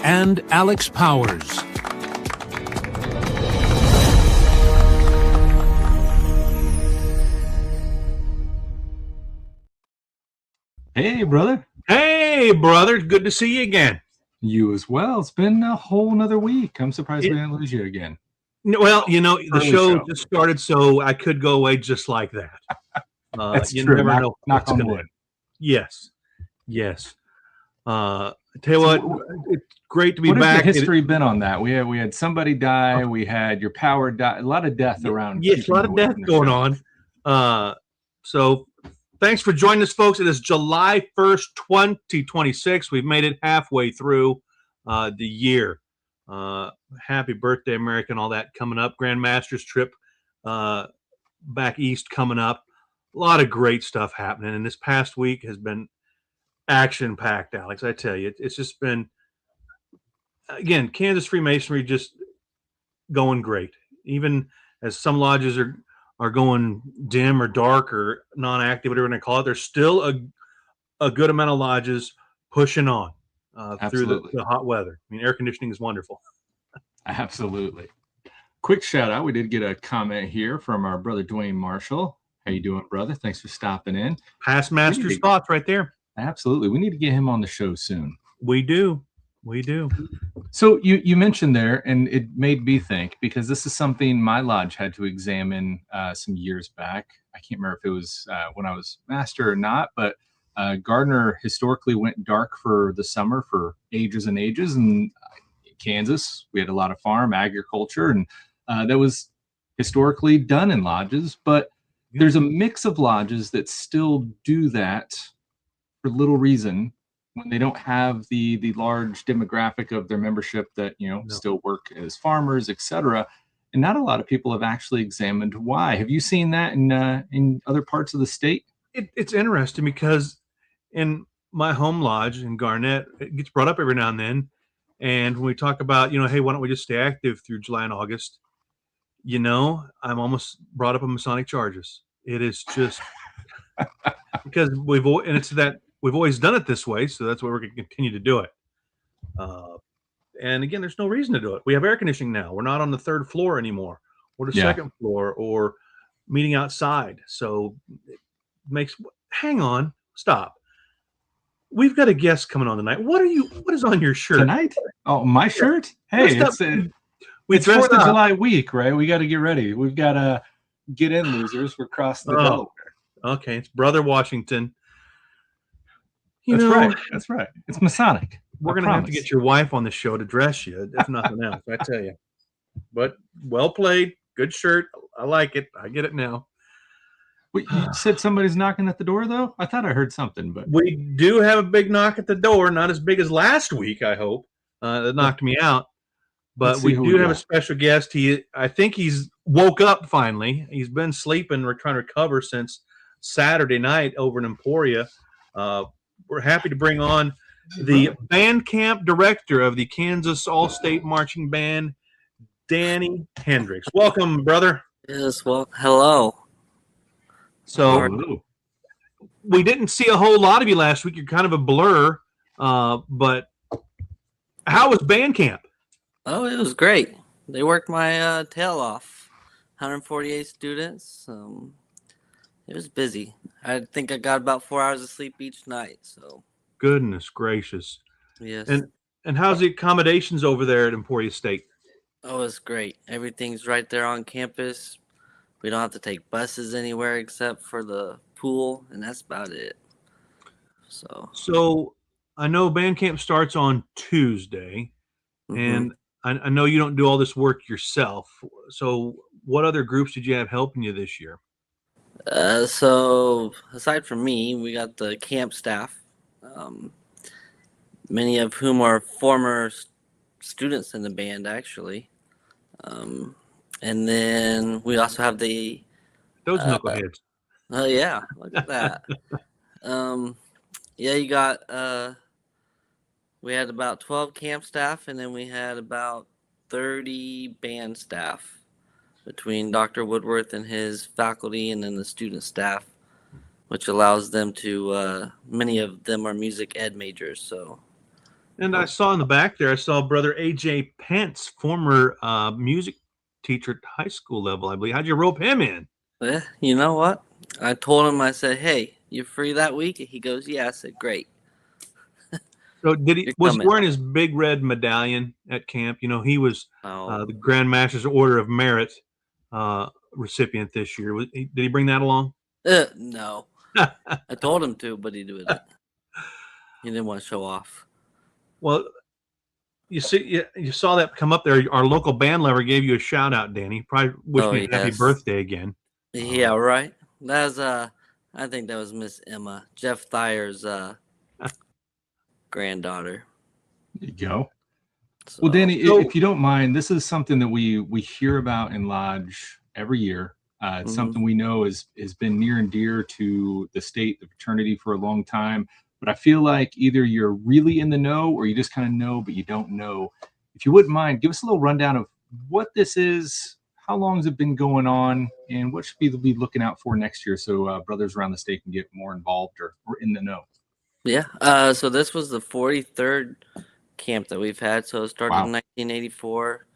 and Alex Powers. Hey, brother. Hey, brother. Good to see you again. You as well. It's been a whole nother week. I'm surprised we didn't lose you again. Well, the show just started, so I could go away just like that. That's you true. never know. Knock on wood. Yes. I tell you what, it's great to be back. What has the history been on that? We had somebody die. We had your power die. A lot of death around. Yes, a lot of death going on. So thanks for joining us, folks. It is July 1st, 2026. We've made it halfway through the year. Happy birthday, America, and all that coming up. Grand Masters trip back east coming up. A lot of great stuff happening. And this past week has been action-packed, Alex. I tell you, it's just been, again, Kansas Masonry just going great. Even as some lodges are going dim or dark or non-active, whatever you want to call it, there's still a good amount of lodges pushing on through the hot weather. I mean, air conditioning is wonderful. Absolutely. Quick shout out. We did get a comment here from our brother Dwayne Marshall. How you doing, brother? Thanks for stopping in. Past Master's thoughts right there. Absolutely. We need to get him on the show soon. We do. So you mentioned there, and it made me think, because this is something my lodge had to examine some years back. I can't remember if it was when I was master or not, but Gardner historically went dark for the summer for ages and ages. And Kansas, we had a lot of farm agriculture, and that was historically done in lodges. But there's a mix of lodges that still do that for little reason, when they don't have the large demographic of their membership that still work as farmers, etc. And not a lot of people have actually examined why. Have you seen that in other parts of the state? It's interesting because in my home lodge in Garnett, it gets brought up every now and then. And when we talk about, hey, why don't we just stay active through July and August? I'm almost brought up on Masonic charges. It is just because we've always done it this way, so that's why we're going to continue to do it. And again, there's no reason to do it. We have air conditioning now. We're not on the third floor anymore, or the second floor, or meeting outside. So it makes. Hang on, stop. We've got a guest coming on tonight. What is on your shirt tonight? Oh, my shirt. Hey, it's 4th of July week, right? We got to get ready. We've got to get in, losers. We're crossing the Delaware. Okay, it's Brother Washington. That's right. It's Masonic. We're going to have to get your wife on the show to dress you, if nothing else, I tell you. But well played. Good shirt. I like it. I get it now. Wait, you said somebody's knocking at the door, though? I thought I heard something. But we do have a big knock at the door. Not as big as last week, I hope. That knocked me out. But we do have a special guest. I think he's woke up finally. He's been sleeping. We're trying to recover since Saturday night over in Emporia. We're happy to bring on the band camp director of the Kansas All-State Marching Band, Danny Hendricks. Welcome, brother. Yes, well, hello. So we didn't see a whole lot of you last week. You're kind of a blur. But how was band camp? Oh, it was great. They worked my tail off. 148 students. It was busy. I think I got about 4 hours of sleep each night. So, goodness gracious. Yes. And how's the accommodations over there at Emporia State? Oh, it's great. Everything's right there on campus. We don't have to take buses anywhere except for the pool, and that's about it. So I know band camp starts on Tuesday, and I know you don't do all this work yourself. So what other groups did you have helping you this year? So aside from me, we got the camp staff, many of whom are former students in the band, actually. And then we also have those knuckleheads. Oh yeah, look at that. You got we had about 12 camp staff, and then we had about 30 band staff between Dr. Woodworth and his faculty, and then the student staff, which allows them to. Many of them are music ed majors, so And I saw in the back there, I saw Brother AJ Pence, former music teacher at high school level, I believe. How'd you rope him in? Yeah, you know what? I told him, I said, hey, you free that week? And he goes, yeah. I said, great. So did he You're was he coming. wearing his big red medallion at camp? You know, he was Oh, the Grand Master's Order of Merit recipient this year. Did he bring that along? no. I told him to, but he didn't. He didn't want to show off. Well, you see, you saw that come up there. Our local band lover gave you a shout out, Danny. Probably wish me a happy Yes. birthday again. Yeah, right. That was I think that was Miss Emma, Jeff Thayer's granddaughter. There you go. So, Well, Danny, So- if you don't mind, this is something that we hear about in Lodge every year. It's something we know has been near and dear to the state, the fraternity for a long time. But I feel like either you're really in the know or you just kind of know, but you don't know. If you wouldn't mind, give us a little rundown of what this is, how long has it been going on, and what should we be looking out for next year so brothers around the state can get more involved or in the know. yeah. So this was the 43rd camp that we've had. So it started in 1984.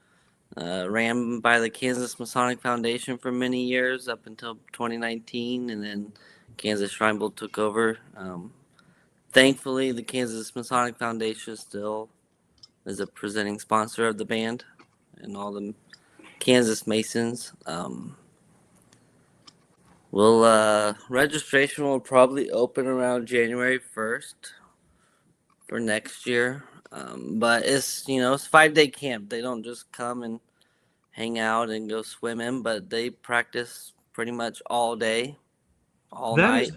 Ran by the Kansas Masonic Foundation for many years up until 2019, and then Kansas Shrine Bowl took over. Thankfully, the Kansas Masonic Foundation still is a presenting sponsor of the band and all the Kansas Masons. Registration will probably open around January 1st for next year. But it's, it's a 5-day camp. They don't just come and hang out and go swimming, but they practice pretty much all day, all night.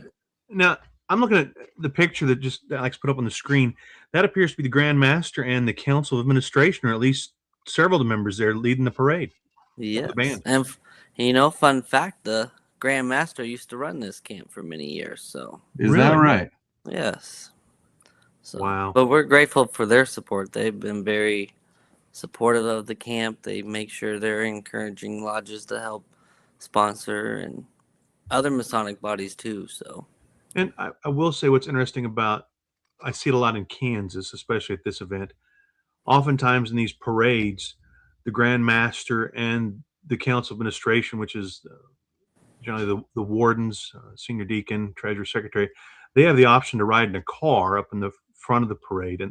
Now, I'm looking at the picture that Alex put up on the screen. That appears to be the Grand Master and the Council of Administration, or at least several of the members there leading the parade. Yes. The band. And fun fact, the Grand Master used to run this camp for many years. So Is that right? yes. So, wow. But we're grateful for their support. They've been very supportive of the camp. They make sure they're encouraging lodges to help sponsor and other Masonic bodies too. So. And I will say what's interesting about, I see it a lot in Kansas, especially at this event. Oftentimes in these parades, the Grand Master and the Council of Administration, which is generally the wardens, senior deacon, treasurer, secretary, they have the option to ride in a car up in the front of the parade.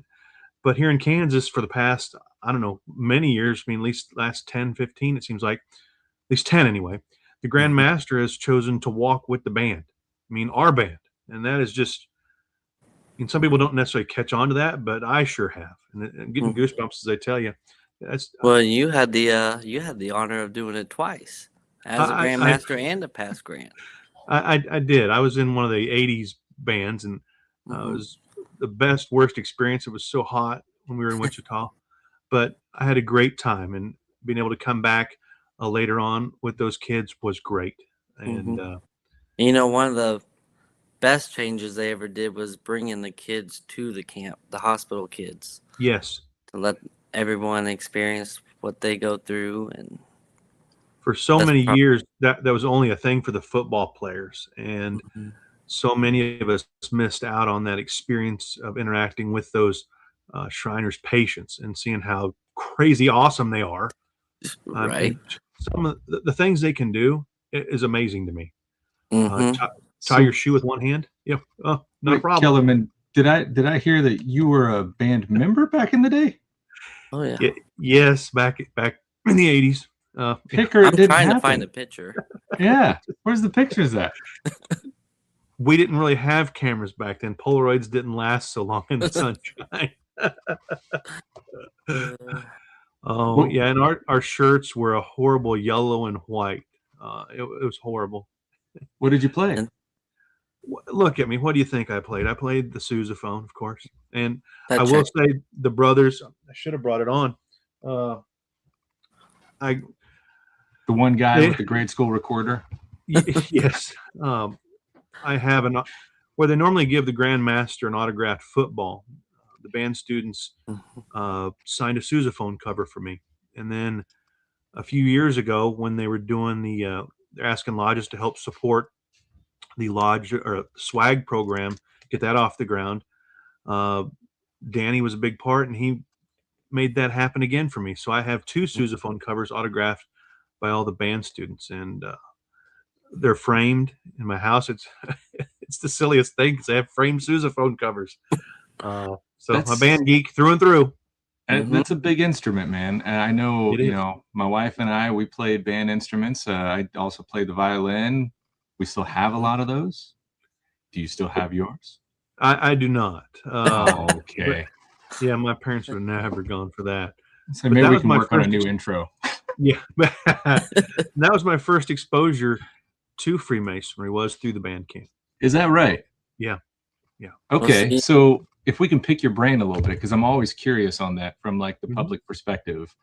But here in Kansas for the past, I don't know, many years, at least last 10, 15, it seems like, at least 10 anyway, the Grand Master has chosen to walk with the band. Our band. And that is just, some people don't necessarily catch on to that, but I sure have. And I'm getting goosebumps as I tell you. Well, you had the honor of doing it twice as a Grand Master and a past Grand. I did. I was in one of the 80s bands, and it was the best, worst experience. It was so hot when we were in Wichita, but I had a great time, and being able to come back later on with those kids was great. And one of the best changes they ever did was bringing the kids to the camp, the hospital kids. Yes. To let everyone experience what they go through. And for so many years, that was only a thing for the football players. And so many of us missed out on that experience of interacting with those Shriners patients and seeing how crazy awesome they are. Right. Some of the things they can do is amazing to me. Tie So, your shoe with one hand. Yeah. Oh, no problem. Kellerman, did I hear that you were a band member back in the day? Oh yeah. Yes, back in the 80s. Picker, I'm trying to find a picture. Yeah. Where's the pictures at? We didn't really have cameras back then. Polaroids didn't last so long in the sunshine. Oh, yeah. And our shirts were a horrible yellow and white. It was horrible. What did you play? Look at me. What do you think I played? I played the sousaphone, of course. And That I will say the brothers, I should have brought it on. The one guy with the grade school recorder? Yes. I have where they normally give the Grand Master an autographed football. The band students signed a sousaphone cover for me. And then a few years ago, when they were doing they're asking lodges to help support the lodge or swag program, get that off the ground. Danny was a big part, and he made that happen again for me. So I have 2 sousaphone covers autographed by all the band students, and they're framed in my house. It's it's the silliest thing because I have framed sousaphone covers. So I'm a band geek through and through. That's a big instrument, man. And I know, It is. my wife and I, we played band instruments. I also played the violin. We still have a lot of those. Do you still have yours? I do not. Okay. Yeah, my parents would have never gone for that. So But maybe that we was can my work on a first new intro. Yeah, that was my first exposure to Freemasonry, was through the band camp. Is that right? Yeah. Okay. see- So if we can pick your brain a little bit, because I'm always curious on that from like the Mhm. public perspective.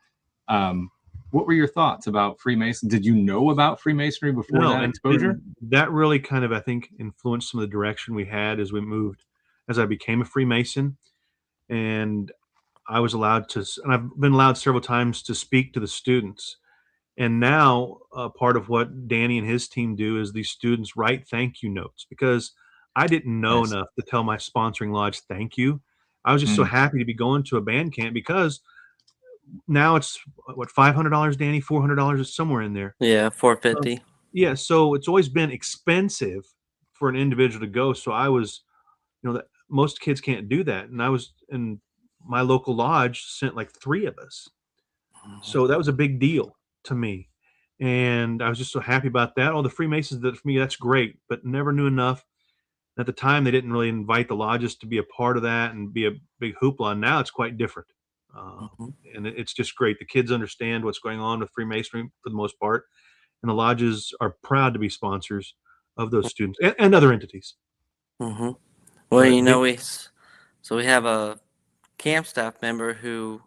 What were your thoughts about Freemason? Did you know about Freemasonry before that exposure? and that really kind of, I think, influenced some of the direction we had as we moved, as I became a Freemason. And I was allowed to, and I've been allowed several times to speak to the students. And now, part of what Danny and his team do is these students write thank you notes, because I didn't know Nice. enough to tell my sponsoring lodge thank you. I was just so happy to be going to a band camp, because now it's what, $500, Danny, $400, is somewhere in there. Yeah, 450. Yeah, so it's always been expensive for an individual to go. So I was, that most kids can't do that, and I was, and my local lodge sent like 3 of us. So that was a big deal to me. And I was just so happy about that. All the Freemasons, that for me, that's great, but never knew enough. At the time, they didn't really invite the lodges to be a part of that and be a big hoopla. And now it's quite different. Mhm. And it's just great. The kids understand what's going on with Freemasonry for the most part. And the lodges are proud to be sponsors of those students and other entities. Well, But we have a camp staff member who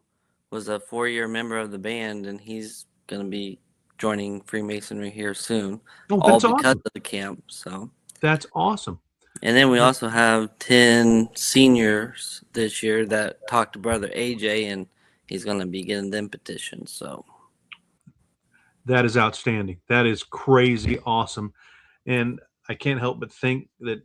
was a 4-year member of the band, and he's going to be joining Freemasonry here soon, Oh, all that's because awesome. of the camp. So, That's awesome. and then we also have 10 seniors this year that talked to Brother AJ, and he's going to be getting them petitions. So, That is outstanding. That is crazy awesome. And I can't help but think that,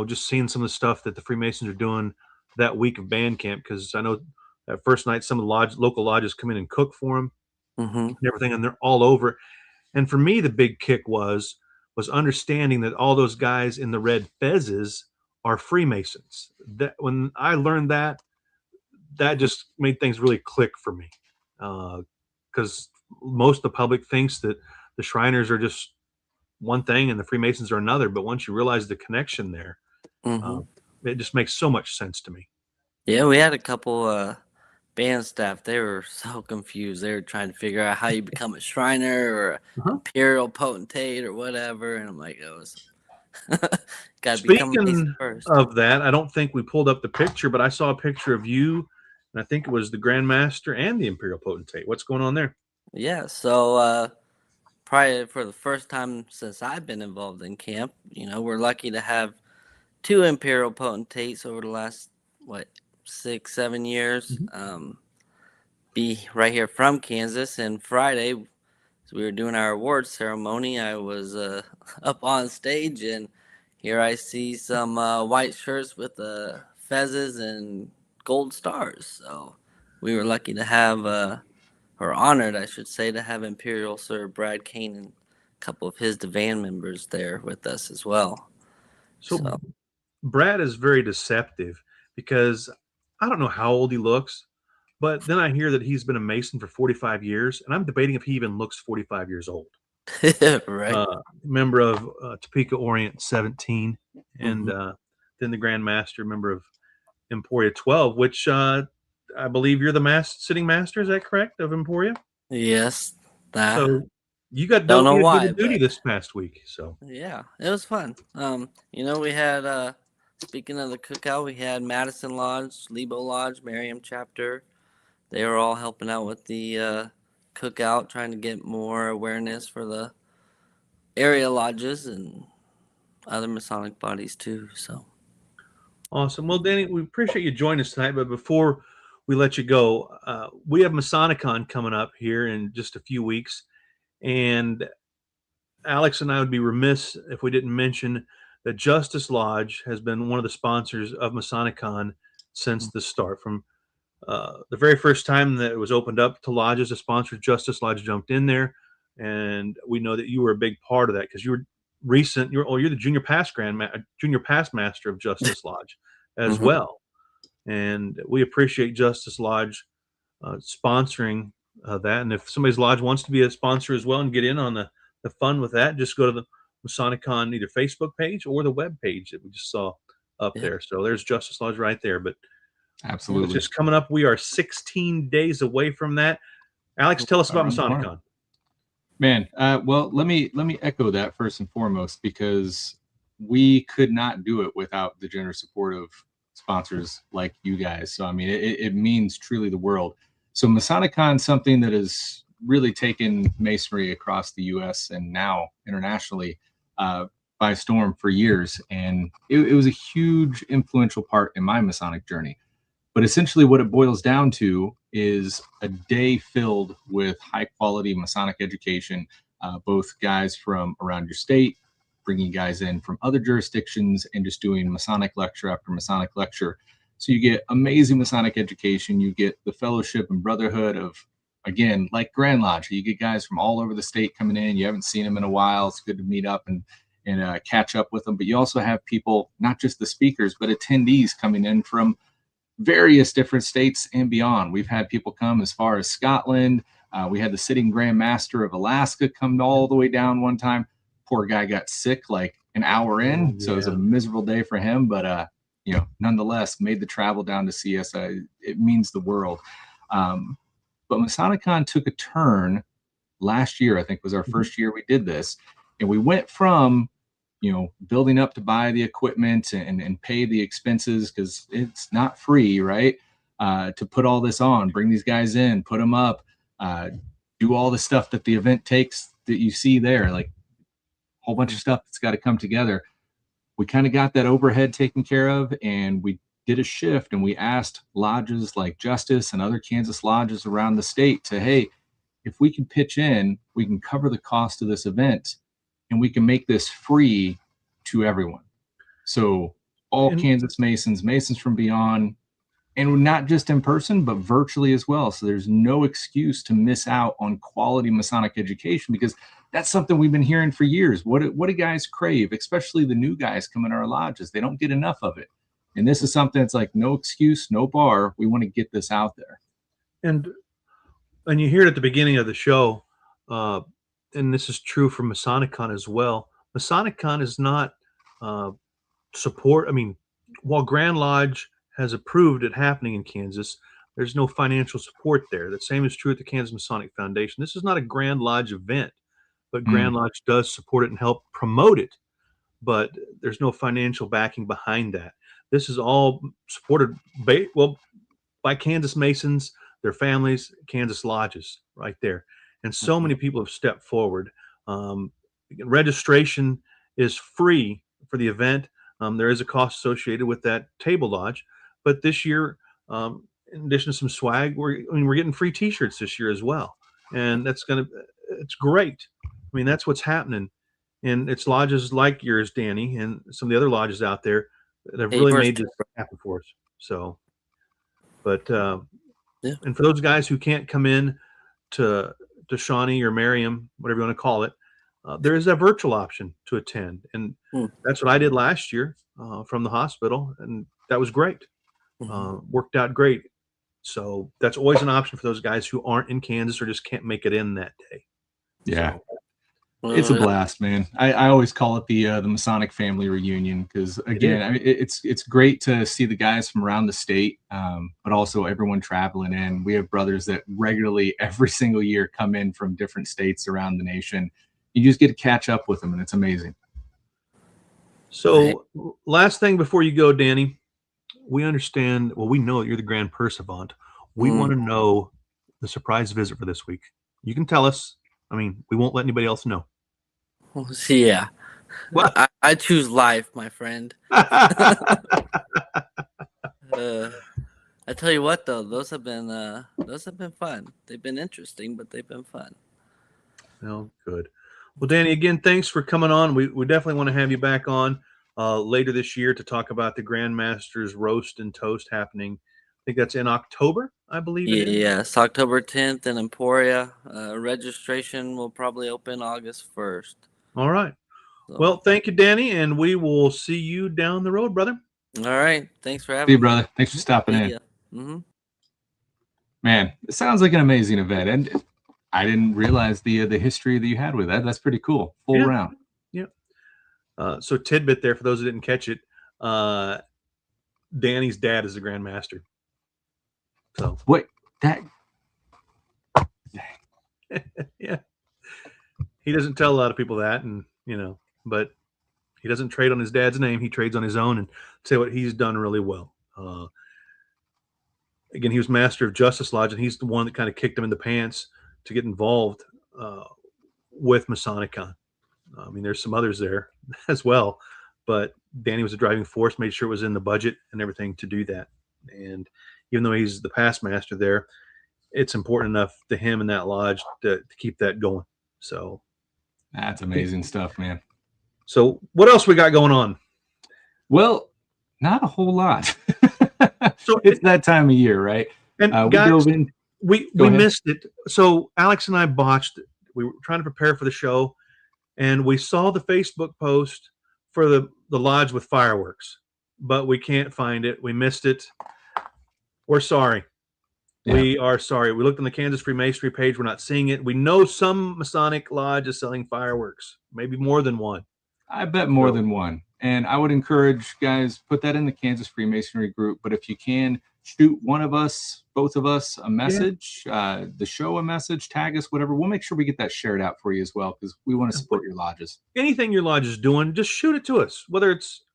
just seeing some of the stuff that the Freemasons are doing that week of band camp, because I know that first night some of the local lodges come in and cook for them mhm. and everything, and they're all over. And for me, the big kick was understanding that all those guys in the red fezzes are Freemasons. That when I learned that, that just made things really click for me, because most of the public thinks that the Shriners are just one thing and the Freemasons are another. But once you realize the connection there, Mhm. it just makes so much sense to me. Yeah, we had a couple band staff. They were so confused. They were trying to figure out how you become a Shriner or an imperial potentate or whatever. And I'm like, got to become a Mason Speaking first. of that, I don't think we pulled up the picture, but I saw a picture of you, and I think it was the Grand Master and the Imperial Potentate. What's going on there? Yeah, so probably for the first time since I've been involved in camp, we're lucky to have 2 imperial potentates over the last 6-7 years. Be right here from Kansas, and Friday, as we were doing our awards ceremony, I was up on stage, and here I see some white shirts with fezzes and gold stars. So we were lucky to have, or honored, I should say, to have Imperial Sir Brad Kane and a couple of his divan members there with us as well. So Brad is very deceptive, because I don't know how old he looks, but then I hear that he's been a Mason for 45 years, and I'm debating if he even looks 45 years old. Right. Member of Topeka Orient 17, and then the Grand Master, member of Emporia 12, which I believe you're the sitting master. Is that correct, of Emporia? Yes. So you got Don't know why, double duty but this past week. So yeah, it was fun. We had speaking of the cookout, we had Madison Lodge, Lebo Lodge, Merriam chapter. They were all helping out with the cookout, trying to get more awareness for the area lodges and other Masonic bodies too. So awesome. Well, Danny, we appreciate you joining us tonight. But before we let you go, we have Masonicon coming up here in just a few weeks, and Alex and I would be remiss if we didn't mention that Justice Lodge has been one of the sponsors of Masonicon since the start. From the very first time that it was opened up to lodges, a sponsor, Justice Lodge, jumped in there, and we know that you were a big part of that because you were recent. You're the junior past master of Justice Lodge as well, and we appreciate Justice Lodge sponsoring that. And if somebody's lodge wants to be a sponsor as well and get in on the fun with that, just go to the Masonicon either Facebook page or the web page that we just saw up there. So there's Justice Lodge right there. But Absolutely. just coming up, we are 16 days away from that. Alex, tell us about Masonicon. Man, well, let me echo that first and foremost, because we could not do it without the generous support of sponsors like you guys. So I mean, it means truly the world. So Masonicon is something that has really taken Masonry across the U.S. and now internationally by storm for years, and it was a huge influential part in my Masonic journey. But essentially what it boils down to is a day filled with high quality Masonic education, both guys from around your state, bringing guys in from other jurisdictions, and just doing Masonic lecture after Masonic lecture. So you get amazing Masonic education. You get the fellowship and brotherhood of, again, like Grand Lodge. You get guys from all over the state coming in. You haven't seen them in a while. It's good to meet up and catch up with them. But you also have people, not just the speakers, but attendees coming in from various different states and beyond. We've had people come as far as Scotland. We had the sitting Grand Master of Alaska come all the way down one time. Poor guy got sick like an hour in, so it was a miserable day for him. But nonetheless, made the travel down to see us. It means the world. But Masonicon took a turn last year. I think was our first year we did this, and we went from building up to buy the equipment and pay the expenses, because it's not free, right? To put all this on, bring these guys in, put them up, do all the stuff that the event takes that you see there, like a whole bunch of stuff that's got to come together. We kind of got that overhead taken care of, and we did a shift, and we asked lodges like Justice and other Kansas lodges around the state to, hey, if we can pitch in, we can cover the cost of this event, and we can make this free to everyone. So all Kansas Masons from beyond, and not just in person, but virtually as well. So there's no excuse to miss out on quality Masonic education, because that's something we've been hearing for years. What do guys crave, especially the new guys coming to our lodges? They don't get enough of it. And this is something that's like no excuse, no bar. We want to get this out there. And you hear it at the beginning of the show, and this is true for Masonicon as well. Masonicon is not support. I mean, while Grand Lodge has approved it happening in Kansas, there's no financial support there. The same is true at the Kansas Masonic Foundation. This is not a Grand Lodge event, but Grand Lodge does support it and help promote it. But there's no financial backing behind that. This is all supported by Kansas Masons, their families, Kansas lodges right there. And so many people have stepped forward. Registration is free for the event. There is a cost associated with that table lodge. But this year, in addition to some swag, we're getting free T-shirts this year as well. And it's great. I mean, that's what's happening. And it's lodges like yours, Danny, and some of the other lodges out there that have really made this happen for us. So, but and for those guys who can't come in to Shawnee or Merriam, whatever you want to call it, there is a virtual option to attend. And that's what I did last year from the hospital. And that was great. Worked out great. So that's always an option for those guys who aren't in Kansas or just can't make it in that day. Yeah. So, it's a blast, man. I always call it the Masonic family reunion, because again, it's great to see the guys from around the state, but also everyone traveling in. We have brothers that regularly every single year come in from different states around the nation. You just get to catch up with them, and it's amazing. So last thing before you go, Danny, we understand, well, we know that you're the Grand Pursuivant. We want to know the surprise visit for this week. You can tell us. I mean, we won't let anybody else know. Yeah. What? I choose life, my friend. I tell you what, though, those have been fun. They've been interesting, but they've been fun. Oh, good. Well, Danny, again, thanks for coming on. We definitely want to have you back on. later this year to talk about the Grandmasters Roast and Toast happening. I think that's in October, I believe it is. Yes, October 10th in Emporia. Registration will probably open August 1st. All right. So. Well, thank you, Danny, and we will see you down the road, brother. All right. Thanks for having See you, me. brother. Thanks for stopping in. Mm-hmm. Man, it sounds like an amazing event, and I didn't realize the history that you had with that. That's pretty cool. Full round. Yeah. So tidbit there for those who didn't catch it. Danny's dad is the Grandmaster. So wait, that. Yeah. He doesn't tell a lot of people that, and but he doesn't trade on his dad's name. He trades on his own, and say what he's done really well. Again, he was master of Justice Lodge, and he's the one that kind of kicked him in the pants to get involved with Masonicon. I mean, there's some others there as well, but Danny was the driving force, made sure it was in the budget and everything to do that. And even though he's the past master there, it's important enough to him and that lodge to keep that going. So that's amazing stuff, man. So what else we got going on? Well, not a whole lot. So it's that time of year, right? And guys, we missed it. So Alex and I botched it. We were trying to prepare for the show, and we saw the Facebook post for the lodge with fireworks, but we can't find it. We missed it. We're sorry. Yeah. We are sorry. We looked on the Kansas Freemasonry page. We're not seeing it. We know some Masonic lodge is selling fireworks, maybe more than one. I bet more than one. And I would encourage guys, put that in the Kansas Freemasonry group. But if you can, shoot one of us, both of us, a message, the show a message, tag us, whatever. We'll make sure we get that shared out for you as well, because we want to support your lodges. Anything your lodge is doing, just shoot it to us. Whether it's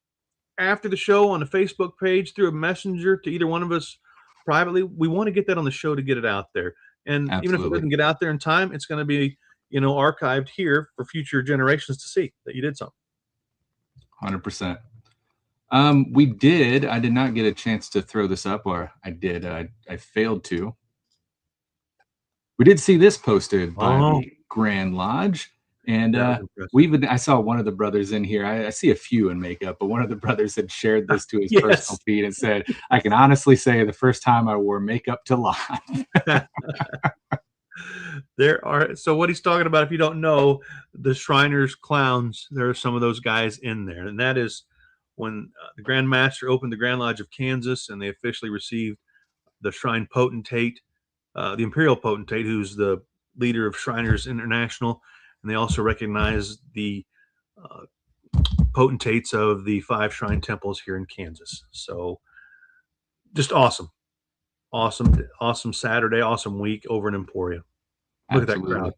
after the show on the Facebook page, through a messenger to either one of us privately, we want to get that on the show to get it out there. And even if it doesn't get out there in time, it's going to be, archived here for future generations to see that you did something. 100%. I did not get a chance to throw this up, or I did. I failed to. We did see this posted by the Grand Lodge, and I saw one of the brothers in here. I see a few in makeup, but one of the brothers had shared this to his personal feed and said, "I can honestly say the first time I wore makeup to lodge." So what he's talking about, if you don't know, the Shriners clowns, there are some of those guys in there. And that is when the Grand Master opened the Grand Lodge of Kansas, and they officially received the Shrine Potentate, the Imperial Potentate, who's the leader of Shriners International. And they also recognize the potentates of the 5 shrine temples here in Kansas. So just awesome. Awesome Saturday, awesome week over in Emporia. Look at that crowd.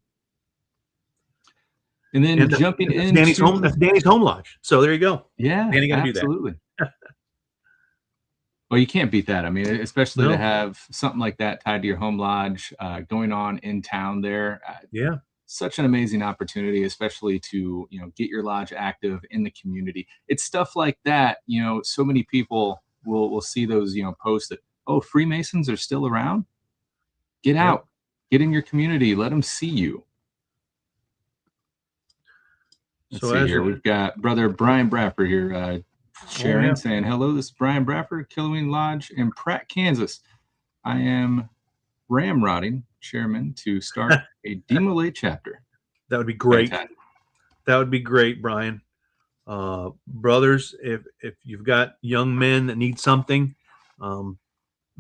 And then jumping in, that's Danny's home lodge. So there you go. Yeah, Danny got to do that. Absolutely. Well, you can't beat that. I mean, especially to have something like that tied to your home lodge going on in town there. Such an amazing opportunity, especially to get your lodge active in the community. It's stuff like that. So many people will see those posts that, oh, Freemasons are still around. Get out. Get in your community. Let them see you. Let's see here. We've got Brother Brian Bradford here sharing, saying, hello, this is Brian Bradford, Killeen Lodge in Pratt, Kansas. I am ramrodding chairman to start a DMLA chapter. That would be great. Fantastic. That would be great, Brian. Brothers, if you've got young men that need something,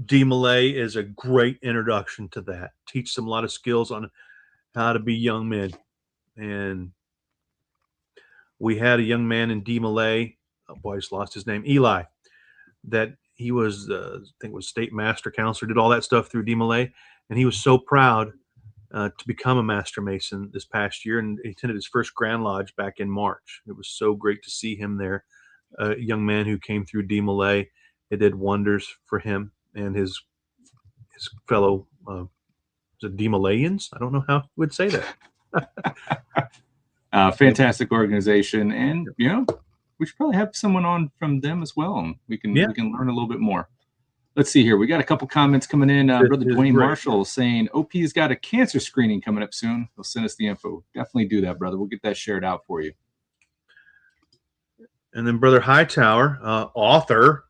DMLA is a great introduction to that. Teach them a lot of skills on how to be young men. And we had a young man in DMLA, I just lost his name, Eli, that he was, I think was state master counselor, did all that stuff through DMLA. And he was so proud to become a Master Mason this past year. And he attended his first Grand Lodge back in March. It was so great to see him there. A young man who came through DMLA. It did wonders for him and his fellow DMLAians. I don't know how I would say that. Fantastic organization, and we should probably have someone on from them as well, and we can learn a little bit more. Let's see here. We got a couple comments coming in. Brother Dwayne Marshall saying OP's got a cancer screening coming up soon. He'll send us the info. Definitely do that, brother. We'll get that shared out for you. And then Brother Hightower, author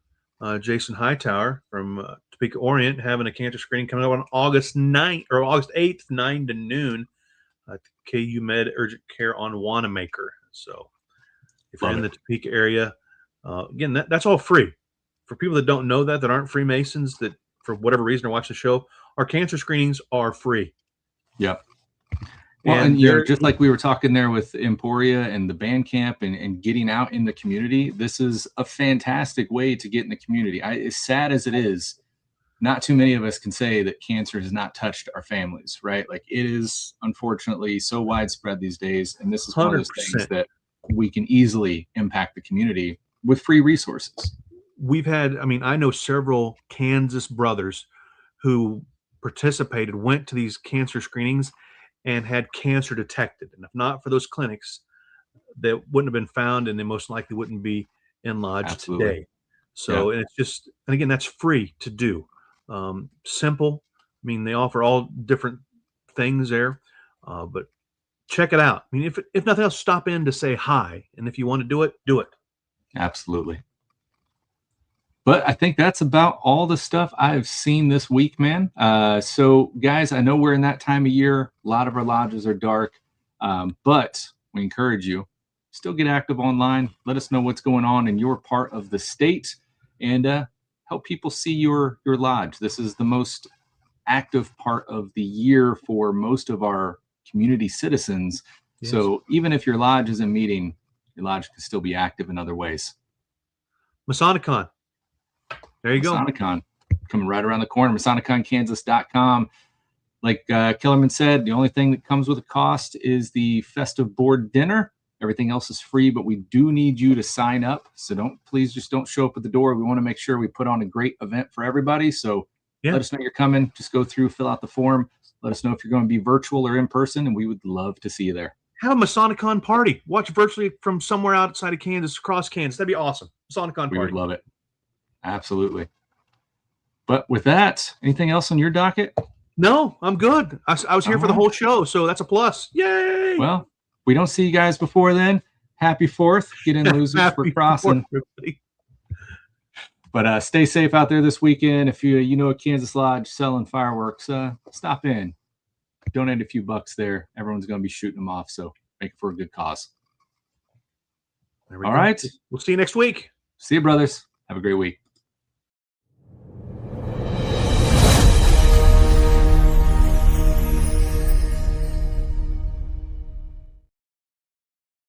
Jason Hightower from Topeka Orient, having a cancer screening coming up on August 9th or August 8th, 9 to noon at KU Med Urgent Care on Wanamaker. So if you're in the Topeka area, again, that's all free. For people that don't know that aren't Freemasons, that for whatever reason are watching the show, our cancer screenings are free. Yep. Well, and just like we were talking there with Emporia and the band camp and getting out in the community, this is a fantastic way to get in the community. As sad as it is, not too many of us can say that cancer has not touched our families, right? Like, it is unfortunately so widespread these days. And this is 100%. One of those things that we can easily impact the community with free resources. We've had, I know several Kansas brothers who participated, went to these cancer screenings and had cancer detected. And if not for those clinics, they wouldn't have been found, and they most likely wouldn't be in lodge today. So, and it's just, and again, that's free to do. Simple. They offer all different things there, but check it out. If nothing else, stop in to say hi. And if you want to do it, do it. Absolutely. But I think that's about all the stuff I've seen this week, man. So, guys, I know we're in that time of year. A lot of our lodges are dark, but we encourage you, still get active online. Let us know what's going on in your part of the state, and help people see your lodge. This is the most active part of the year for most of our community citizens. Yes. So even if your lodge isn't meeting, your lodge can still be active in other ways. Masonicon. There you go. Masonicon coming right around the corner. MasoniconKansas.com. Like Kellerman said, the only thing that comes with a cost is the festive board dinner. Everything else is free, but we do need you to sign up. So please just don't show up at the door. We want to make sure we put on a great event for everybody. So let us know you're coming. Just go through, fill out the form. Let us know if you're going to be virtual or in person, and we would love to see you there. Have a Masonicon party. Watch virtually from somewhere outside of Kansas, across Kansas. That'd be awesome. Masonicon party. We would love it. Absolutely. But with that, anything else on your docket? No, I'm good. I was here for the whole show, so that's a plus. Yay! Well, we don't see you guys before then. Happy 4th. Get in, losers, for crossing. But stay safe out there this weekend. If you know a Kansas lodge selling fireworks, stop in. Donate a few bucks there. Everyone's going to be shooting them off, so make it for a good cause. All right. We'll see you next week. See you, brothers. Have a great week.